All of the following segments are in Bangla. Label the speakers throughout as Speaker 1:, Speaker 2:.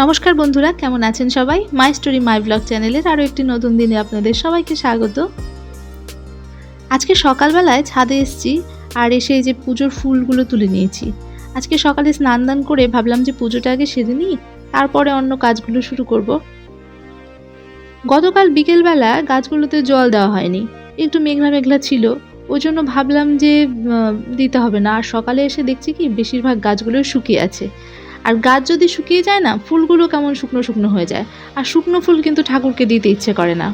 Speaker 1: নমস্কার বন্ধুরা, কেমন আছেন সবাই? মাই স্টোরি মাই ব্লগ চ্যানেলের আরও একটি নতুন দিনে আপনাদের সবাইকে স্বাগত। আজকে সকালবেলায় ছাদে এসেছি আর এসে এই যে পুজোর ফুলগুলো তুলে নিয়েছি। আজকে সকালে স্নান দান করে ভাবলাম যে পুজোটা আগে সেরে নিই, তারপরে অন্য কাজগুলো শুরু করব। গতকাল বিকেলবেলা গাছগুলোতে জল দেওয়া হয়নি, একটু মেঘলা মেঘলা ছিল, ওই জন্য ভাবলাম যে দিতে হবে না। আর সকালে এসে দেখছি কি বেশিরভাগ গাছগুলো শুকিয়ে আছে। আর গাছ যদি শুকিয়ে যায় না, ফুলগুলো কেমন শুকনো শুকনো হয়ে যায়, আর শুকনো ফুল কিন্তু ঠাকুরকে দিতে ইচ্ছে করে না।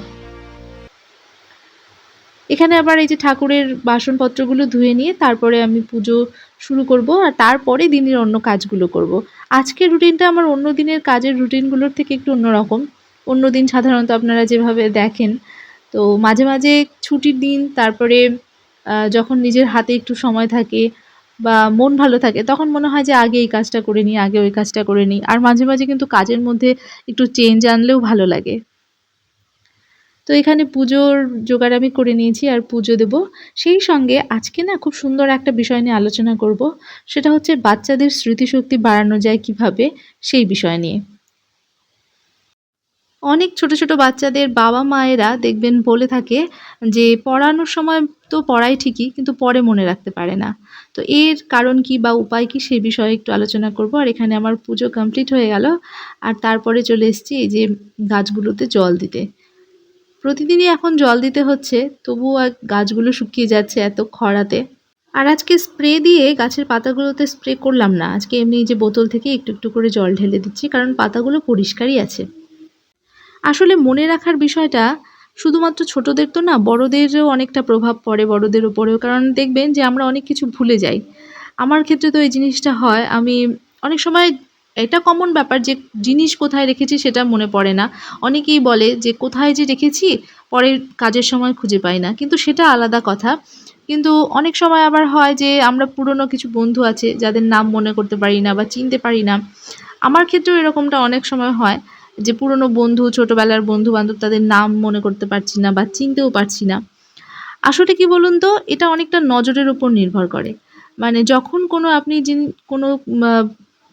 Speaker 1: এখানে আবার এই যে ঠাকুরের বাসনপত্রগুলো ধুয়ে নিয়ে তারপরে আমি পুজো শুরু করব, আর তারপরে দিনের অন্য কাজগুলো করব। আজকের রুটিনটা আমার অন্য দিনের কাজের রুটিনগুলোর থেকে একটু অন্যরকম। অন্য দিন সাধারণত আপনারা যেভাবে দেখেন, তো মাঝে মাঝে ছুটির দিন, তারপরে যখন নিজের হাতে একটু সময় থাকে বা মন ভালো থাকে, তখন মনে হয় যে আগে এই কাজটা করে নিই, আগে ওই কাজটা করে নিই। আর মাঝে মাঝে কিন্তু কাজের মধ্যে একটু চেঞ্জ আনলেও ভালো লাগে। তো এখানে পুজোর জোগাড় আমি করে নিয়েছি আর পুজো দেব। সেই সঙ্গে আজকে না খুব সুন্দর একটা বিষয় নিয়ে আলোচনা করব। সেটা হচ্ছে বাচ্চাদের স্মৃতিশক্তি বাড়ানো যায় কিভাবে, সেই বিষয় নিয়ে। অনেক ছোট ছোট বাচ্চাদের বাবা মায়েরা দেখবেন বলে থাকে যে পড়ানোর সময় তো পড়াই ঠিকই, কিন্তু পরে মনে রাখতে পারে না। তো এর কারণ কি বা উপায় কি, সেই বিষয়ে একটু আলোচনা করব। আর এখানে আমার পুজো কমপ্লিট হয়ে গেল, আর তারপরে চলে এসেছি এই যে গাছগুলোতে জল দিতে। প্রতিদিনই এখন জল দিতে হচ্ছে, তবুও গাছগুলো শুকিয়ে যাচ্ছে এত খরাতে। আর আজকে স্প্রে দিয়ে গাছের পাতাগুলোতে স্প্রে করলাম না, আজকে এমনি যে বোতল থেকে একটু একটু করে জল ঢেলে দিচ্ছি, কারণ পাতাগুলো পরিষ্কারই আছে। আসলে মনে রাখার বিষয়টা শুধুমাত্র ছোটদের তো না, বড়দেরও অনেকটা প্রভাব পড়ে, বড়দের উপরেও। কারণ দেখবেন যে আমরা অনেক কিছু ভুলে যাই। আমার ক্ষেত্রে তো এই জিনিসটা হয়। আমি অনেক সময়, এটা কমন ব্যাপার যে জিনিস কোথায় রেখেছি সেটা মনে পড়ে না। অনেকেই বলে যে কোথায় যে রেখেছি, পরে কাজের সময় খুঁজে পাই না, কিন্তু সেটা আলাদা কথা। কিন্তু অনেক সময় আবার হয় যে আমরা পুরনো কিছু বন্ধু আছে যাদের নাম মনে করতে পারি না বা চিনতে পারি না। আমার ক্ষেত্রেও এরকমটা অনেক সময় হয় যে পুরনো বন্ধু, ছোটবেলার বন্ধু বান্ধব, তাদের নাম মনে করতে পারছি না বা চিনতেও পারছি না। আসলে কি বলুন তো, এটা অনেকটা নজরের উপর নির্ভর করে। মানে যখন কোনো আপনি কোনো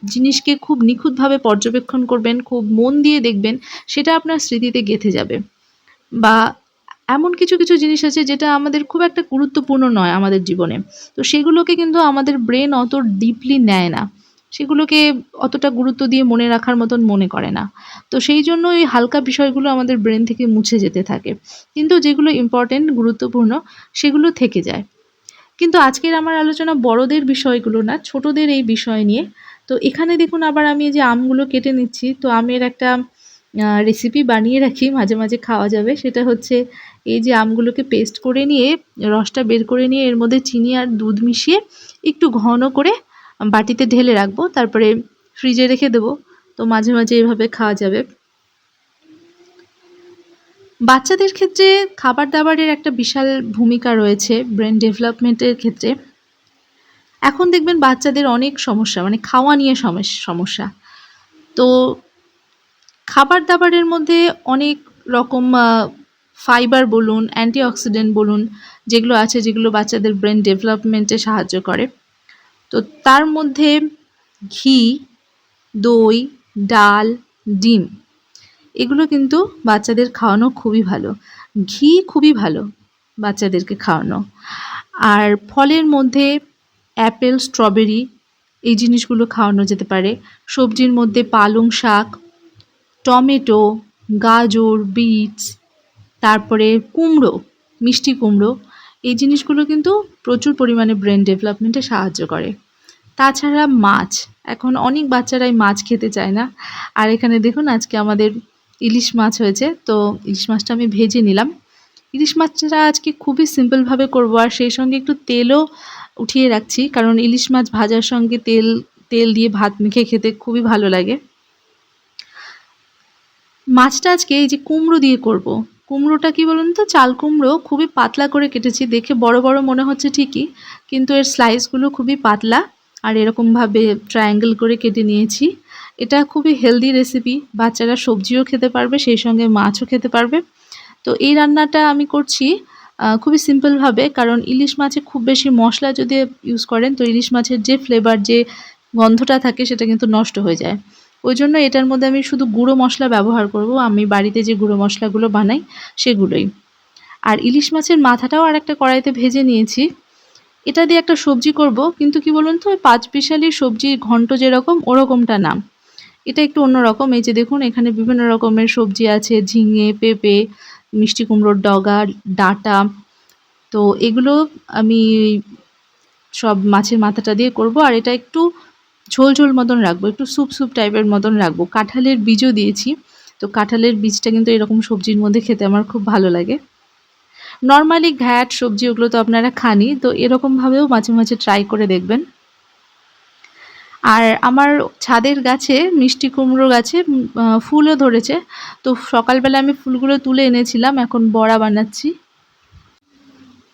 Speaker 1: জিনিসকে খুব নিখুঁতভাবে পর্যবেক্ষণ করবেন, খুব মন দিয়ে দেখবেন, সেটা আপনার স্মৃতিতে গেঁথে যাবে। বা এমন কিছু কিছু জিনিস আছে যেটা আমাদের খুব একটা গুরুত্বপূর্ণ নয় আমাদের জীবনে, তো সেগুলোকে কিন্তু আমাদের ব্রেন অত ডিপলি নেয় না, সেগুলোকে অতটা গুরুত্ব দিয়ে মনে রাখার মতন মনে করে না। তো সেই জন্য এই হালকা বিষয়গুলো আমাদের ব্রেন থেকে মুছে যেতে থাকে, কিন্তু যেগুলো ইম্পর্টেন্ট, গুরুত্বপূর্ণ, সেগুলো থেকে যায়। কিন্তু আজকের আমার আলোচনা বড়দের বিষয়গুলো না, ছোটদের এই বিষয় নিয়ে। তো এখানে দেখুন আবার আমি এই যে আমগুলো কেটে নিচ্ছি, তো আমের একটা রেসিপি বানিয়ে রাখি, মাঝে মাঝে খাওয়া যাবে। সেটা হচ্ছে এই যে আমগুলোকে পেস্ট করে নিয়ে, রসটা বের করে নিয়ে, এর মধ্যে চিনি আর দুধ মিশিয়ে একটু ঘন করে বাটিতে ঢেলে রাখবো, তারপরে ফ্রিজে রেখে দেবো। তো মাঝে মাঝে এভাবে খাওয়া যাবে। বাচ্চাদের ক্ষেত্রে খাবার দাবারের একটা বিশাল ভূমিকা রয়েছে ব্রেন ডেভেলপমেন্টের ক্ষেত্রে। এখন দেখবেন বাচ্চাদের অনেক সমস্যা, মানে খাওয়া নিয়ে সমস্যা। তো খাবার দাবারের মধ্যে অনেক রকম ফাইবার বলুন, অ্যান্টিঅক্সিডেন্ট বলুন, যেগুলো আছে, যেগুলো বাচ্চাদের ব্রেন ডেভেলপমেন্টে সাহায্য করে। তো তার মধ্যে ঘি, দই, ডাল, ডিম, এগুলো কিন্তু বাচ্চাদের খাওয়ানো খুবই ভালো। ঘি খুবই ভালো বাচ্চাদেরকে খাওয়ানো। আর ফলের মধ্যে অ্যাপেল, স্ট্রবেরি, এই জিনিসগুলো খাওয়ানো যেতে পারে। সবজির মধ্যে পালং শাক, টমেটো, গাজর, বিটস, তারপরে কুমড়ো, মিষ্টি কুমড়ো, এই জিনিসগুলো কিন্তু প্রচুর পরিমাণে ব্রেন ডেভেলপমেন্টে সাহায্য করে। তাছাড়া মাছ, এখন অনেক বাচ্চারাই মাছ খেতে চায় না। আর এখানে দেখুন আজকে আমাদের ইলিশ মাছ হয়েছে, তো ইলিশ মাছটা আমি ভেজে নিলাম। ইলিশ মাছটা আজকে খুবই সিম্পলভাবে করব, আর সেই সঙ্গে একটু তেলও উঠিয়ে রাখছি, কারণ ইলিশ মাছ ভাজার সঙ্গে তেল তেল দিয়ে ভাত মেখে খেতে খুবই ভালো লাগে। মাছটা আজকে এই যে কুমড়ো দিয়ে করব। কুমড়োটা কি বলুন তো, চাল কুমড়ো, খুবই পাতলা করে কেটেছি। দেখে বড় বড় মনে হচ্ছে ঠিকই, কিন্তু এর স্লাইসগুলো খুবই পাতলা, আর এরকমভাবে ট্রায়াঙ্গেল করে কেটে নিয়েছি। এটা খুবই হেলদি রেসিপি, বাচ্চারা সবজিও খেতে পারবে, সেই সঙ্গে মাছও খেতে পারবে। তো এই রান্নাটা আমি করছি খুবই সিম্পলভাবে, কারণ ইলিশ মাছে খুব বেশি মশলা যদি ইউজ করেন, তো ইলিশ মাছের যে ফ্লেভার, যে গন্ধটা থাকে, সেটা কিন্তু নষ্ট হয়ে যায়। ওই জন্য এটার মধ্যে আমি শুধু গুঁড়ো মশলা ব্যবহার করব, আমি বাড়িতে যে গুঁড়ো মশলাগুলো বানাই সেগুলোই। আর ইলিশ মাছের মাথাটাও আরেকটা কড়াইতে ভেজে নিয়েছি। এটা দিয়ে একটা সবজি করব, কিন্তু কি বলুন তো, ওই পাঁচমিশালি সবজি ঘন্ট যেরকম ওরকমটা না, এটা একটু অন্যরকম। এই যে দেখুন, এখানে বিভিন্ন রকমের সবজি আছে, ঝিঙে, পেঁপে, মিষ্টি কুমড়োর ডগা, ডাঁটা। তো এগুলো আমি সব মাছের মাথাটা দিয়ে করব। আর এটা একটু ঝোল ঝোল মতন রাখবো, একটু স্যুপ স্যুপ টাইপের মতন রাখবো। কাঁঠালের বীজও দিয়েছি, তো কাঁঠালের বীজটা কিন্তু এরকম সবজির মধ্যে খেতে আমার খুব ভালো লাগে। নর্মালি ঘ্যাট সবজি ওগুলো তো আপনারা খানই, তো এরকমভাবেও মাঝে মাঝে ট্রাই করে দেখবেন। আর আমার ছাদের গাছে, মিষ্টি কুমড়ো গাছে ফুলও ধরেছে, তো সকালবেলা আমি ফুলগুলো তুলে এনেছিলাম, এখন বড়া বানাচ্ছি।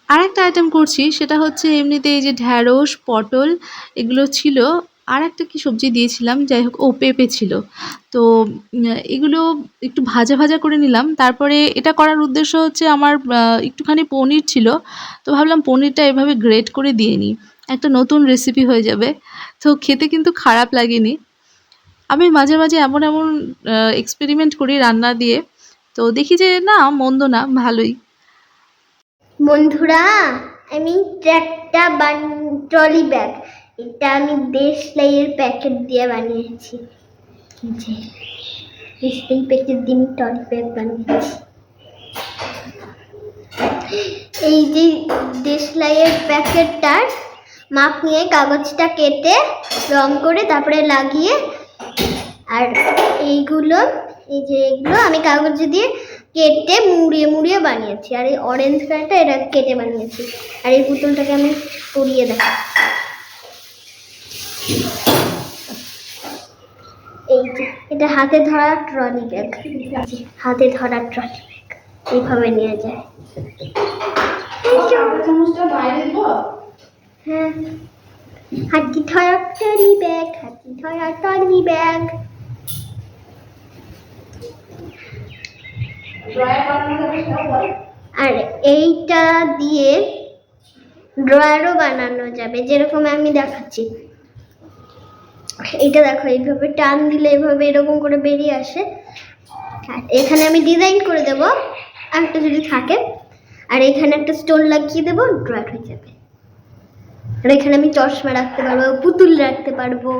Speaker 1: আরেকটা আইটেম করছি, সেটা হচ্ছে এমনিতে এই যে ঢ্যাঁড়স, পটল এগুলো ছিল। আর একটা কি সবজি দিয়েছিলাম, যাই হোক, ও পেঁপে ছিল। তো এগুলো একটু ভাজা ভাজা করে নিলাম। তারপরে এটা করার উদ্দেশ্য হচ্ছে আমার একটুখানি পনির ছিল, তো ভাবলাম পনিরটা এভাবে গ্রেট করে দিয়ে নিই, একটা নতুন রেসিপি হয়ে যাবে। তো খেতে কিন্তু খারাপ লাগেনি। আমি মাঝে মাঝে এমন এমন এক্সপেরিমেন্ট করি রান্না দিয়ে, তো দেখি যে না, মন্দ না, ভালোই।
Speaker 2: বন্ধুরা, আমি একটা ট্রলি ব্যাগ, এটা আমি দেশলাইয়ের প্যাকেট দিয়ে বানিয়েছি। যে দেশলাই প্যাকেট দিয়ে আমি ট্রলি ব্যাগ বানিয়েছি। এই যে দেশলাইয়ের প্যাকেটটার মাপ নিয়ে কাগজটা কেটে রং করে তারপরে লাগিয়ে, আর এইগুলো, এই যে এগুলো আমি কাগজ দিয়ে কেটে মুড়িয়ে মুড়িয়ে বানিয়েছি। আর এই অরেঞ্জ কালারটা এটা কেটে বানিয়েছি। আর এই পুতুলটাকে আমি পরিয়ে দেখাই। এই যে এটা হাতে ধরা ট্রলি ব্যাগ, হাতে ধরা ট্রলি ব্যাগ এইভাবে নিয়ে যায়। হ্যাঁ, হাতি ধরা ট্রলি ব্যাগ, হাতি ধরা ট্রলি ব্যাগ। আর এইটা দিয়ে ড্রয়ারও বানানো যাবে, যেরকম আমি দেখাচ্ছি। এটা দেখো, এইভাবে টান দিলে এভাবে এরকম করে বেরিয়ে আসে। এখানে আমি ডিজাইন করে দেবো একটা যদি থাকে, আর এখানে একটা স্টোন লাগিয়ে দেবো, ড্রয়ার হয়ে যাবে। আর এখানে আমি চশমা রাখতে পারবো, পুতুল রাখতে পারবো।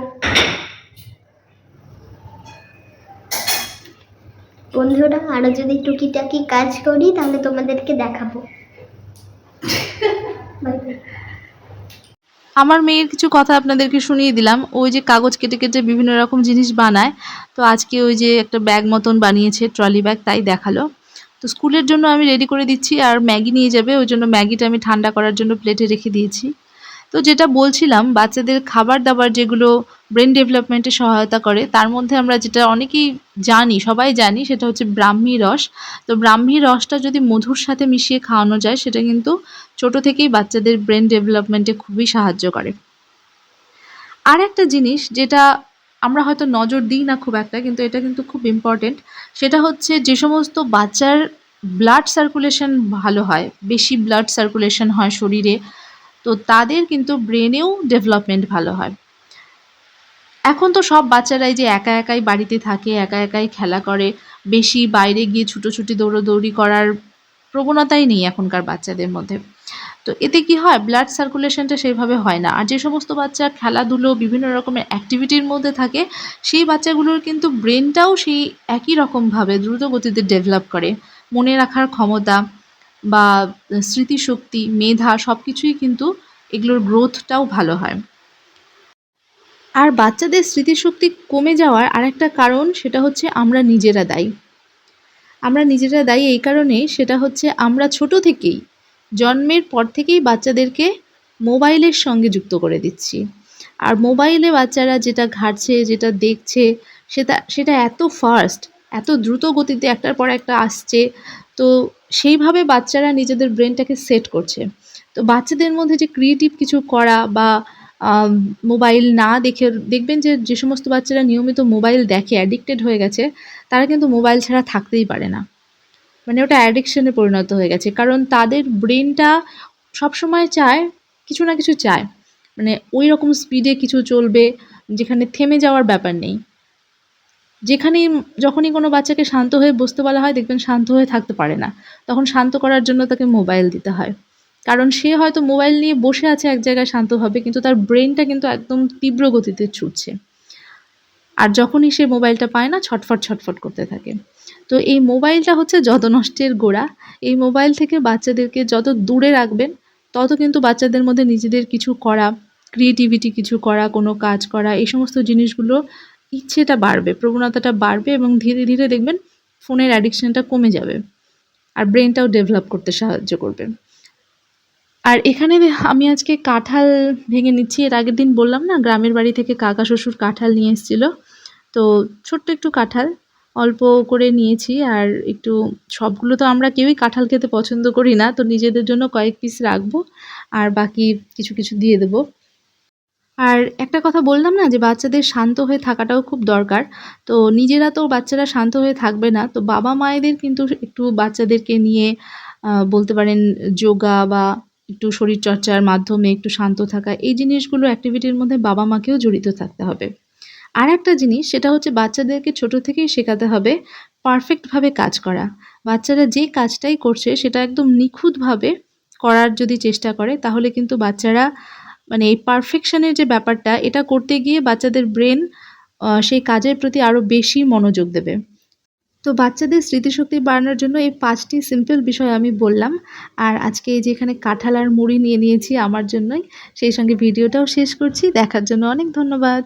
Speaker 2: বন্ধুরা, আরো যদি টুকিটাকি কাজ করি তাহলে তোমাদেরকে দেখাবো।
Speaker 1: আমার মেয়ের কিছু কথা আপনাদেরকে শুনিয়ে দিলাম। ওই যে কাগজ কেটে কেটে বিভিন্ন রকম জিনিস বানায়, তো আজকে ওই যে একটা ব্যাগ মতন বানিয়েছে, ট্রলি ব্যাগ, তাই দেখালো। তো স্কুলের জন্য আমি রেডি করে দিচ্ছি, আর ম্যাগি নিয়ে যাবে, ওই জন্য ম্যাগিটা আমি ঠান্ডা করার জন্য প্লেটে রেখে দিয়েছি। তো যেটা বলছিলাম, বাচ্চাদের খাবার দাবার যেগুলো ব্রেন ডেভেলপমেন্টে সহায়তা করে, তার মধ্যে আমরা যেটা অনেকেই জানি, সবাই জানি, সেটা হচ্ছে ব্রাহ্মী রস। তো ব্রাহ্মী রসটা যদি মধুর সাথে মিশিয়ে খাওয়ানো যায়, সেটা কিন্তু ছোট থেকেই বাচ্চাদের ব্রেন ডেভেলপমেন্টে খুবই সাহায্য করে। আর একটা জিনিস যেটা আমরা হয়তো নজর দিই না খুব একটা, কিন্তু এটা কিন্তু খুব ইম্পর্টেন্ট, সেটা হচ্ছে যে সমস্ত বাচ্চার ব্লাড সার্কুলেশন ভালো হয়, বেশি ব্লাড সার্কুলেশন হয় শরীরে, তো তাদের কিন্তু ব্রেনেও ডেভেলপমেন্ট ভালো হয়। এখন তো সব বাচ্চারাই যে একা একাই বাড়িতে থাকে, একা একাই খেলা করে, বেশি বাইরে গিয়ে ছুটোছুটি দৌড়োদৌড়ি করার প্রবণতাই নেই এখনকার বাচ্চাদের মধ্যে। তো এতে কি হয়, ব্লাড সার্কুলেশনটা সেভাবে হয় না। আর যে সমস্ত বাচ্চা খেলাধুলো বিভিন্ন রকমের অ্যাক্টিভিটির মধ্যে থাকে, সেই বাচ্চাগুলোর কিন্তু ব্রেনটাও সেই একই রকমভাবে দ্রুত গতিতে ডেভেলপ করে। মনে রাখার ক্ষমতা বা স্মৃতিশক্তি, মেধা সব কিছুই কিন্তু এগুলোর গ্রোথটাও ভালো হয়। আর বাচ্চাদের স্মৃতিশক্তি কমে যাওয়ার আরেকটা কারণ, সেটা হচ্ছে আমরা নিজেরা দায়ী। আমরা নিজেরা দায়ী এই কারণে, সেটা হচ্ছে আমরা ছোট থেকেই, জন্মের পর থেকেই বাচ্চাদেরকে মোবাইলের সঙ্গে যুক্ত করে দিচ্ছি। আর মোবাইলে বাচ্চারা যেটা ঘাঁটছে, যেটা দেখছে, সেটা এত ফাস্ট, এত দ্রুত গতিতে একটার পর একটা আসছে, তো সেইভাবে বাচ্চারা নিজেদের ব্রেনটাকে সেট করছে। তো বাচ্চাদের মধ্যে যে ক্রিয়েটিভ কিছু করা বা মোবাইল না দেখে, দেখবেন যে যে সমস্ত বাচ্চারা নিয়মিত মোবাইল দেখে, অ্যাডিক্টেড হয়ে গেছে, তারা কিন্তু মোবাইল ছাড়া থাকতেই পারে না। মানে ওটা অ্যাডিকশনে পরিণত হয়ে গেছে, কারণ তাদের ব্রেনটা সবসময় চায়, কিছু না কিছু চায়, মানে ওই রকম স্পিডে কিছু চলবে যেখানে থেমে যাওয়ার ব্যাপার নেই। যেখানেই যখনই কোনো বাচ্চাকে শান্ত হয়ে বসতে বলা হয় দেখবেন শান্ত হয়ে থাকতে পারে না। তখন শান্ত করার জন্য তাকে মোবাইল দিতে হয়। কারণ সে হয়তো মোবাইল নিয়ে বসে আছে এক জায়গায় শান্তভাবে, কিন্তু তার ব্রেইনটা কিন্তু একদম তীব্র গতিতে ছুটছে। আর যখনই সে মোবাইলটা পায় না ছটফট, ছটফট করতে থাকে। তো এই মোবাইলটা হচ্ছে যত নষ্টের গোড়া। এই মোবাইল থেকে বাচ্চাদেরকে যত দূরে রাখবেন, তত কিন্তু বাচ্চাদের মধ্যে নিজেদের কিছু করা, ক্রিয়েটিভিটি কিছু করা, কোনো কাজ করা, এই সমস্ত জিনিসগুলো ইচ্ছেটা বাড়বে, প্রবণতাটা বাড়বে এবং ধীরে, ধীরে দেখবেন ফোনের অ্যাডিকশনটা কমে যাবে। আর ব্রেইনটাও ডেভেলপ করতে সাহায্য করবে। আর এখানে আমি আজকে কাঁঠাল ভেঙে নিচ্ছি। এর আগের দিন বললাম না গ্রামের বাড়ি থেকে কাকা শ্বশুর কাঁঠাল নিয়ে এসেছিল। তো ছোট্ট একটু কাঁঠাল অল্প করে নিয়েছি, আর একটু সবগুলো তো আমরা কেউই কাঁঠাল খেতে পছন্দ করি না, তো নিজেদের জন্য কয়েক পিস রাখবো আর বাকি কিছু কিছু দিয়ে দেবো। আর একটা কথা বললাম না যে বাচ্চাদের শান্ত হয়ে থাকাটাও খুব দরকার। তো নিজেরা তো বাচ্চারা শান্ত হয়ে থাকবে না, তো বাবা মায়েদের কিন্তু একটু বাচ্চাদেরকে নিয়ে বলতে পারেন যোগা বা একটু শরীরচর্চার মাধ্যমে একটু শান্ত থাকা, এই জিনিসগুলো অ্যাক্টিভিটির মধ্যে বাবা মাকেও জড়িত থাকতে হবে। আর একটা জিনিস সেটা হচ্ছে বাচ্চাদেরকে ছোট থেকেই শেখাতে হবে পারফেক্টভাবে কাজ করা। বাচ্চারা যে কাজটাই করছে সেটা একদম নিখুঁতভাবে করার যদি চেষ্টা করে, তাহলে কিন্তু বাচ্চারা মানে এই পারফেকশনের যে ব্যাপারটা, এটা করতে গিয়ে বাচ্চাদের ব্রেন সেই কাজের প্রতি আরও বেশি মনোযোগ দেবে। তো বাচ্চাদের স্মৃতিশক্তি বাড়ানোর জন্য এই ৫টি সিম্পল বিষয় আমি বললাম। আর আজকে এই যে এখানে কাঁঠাল আর মুড়ি নিয়ে নিয়েছি আমার জন্যই, সেই সঙ্গে ভিডিওটাও শেষ করছি। দেখার জন্য অনেক ধন্যবাদ।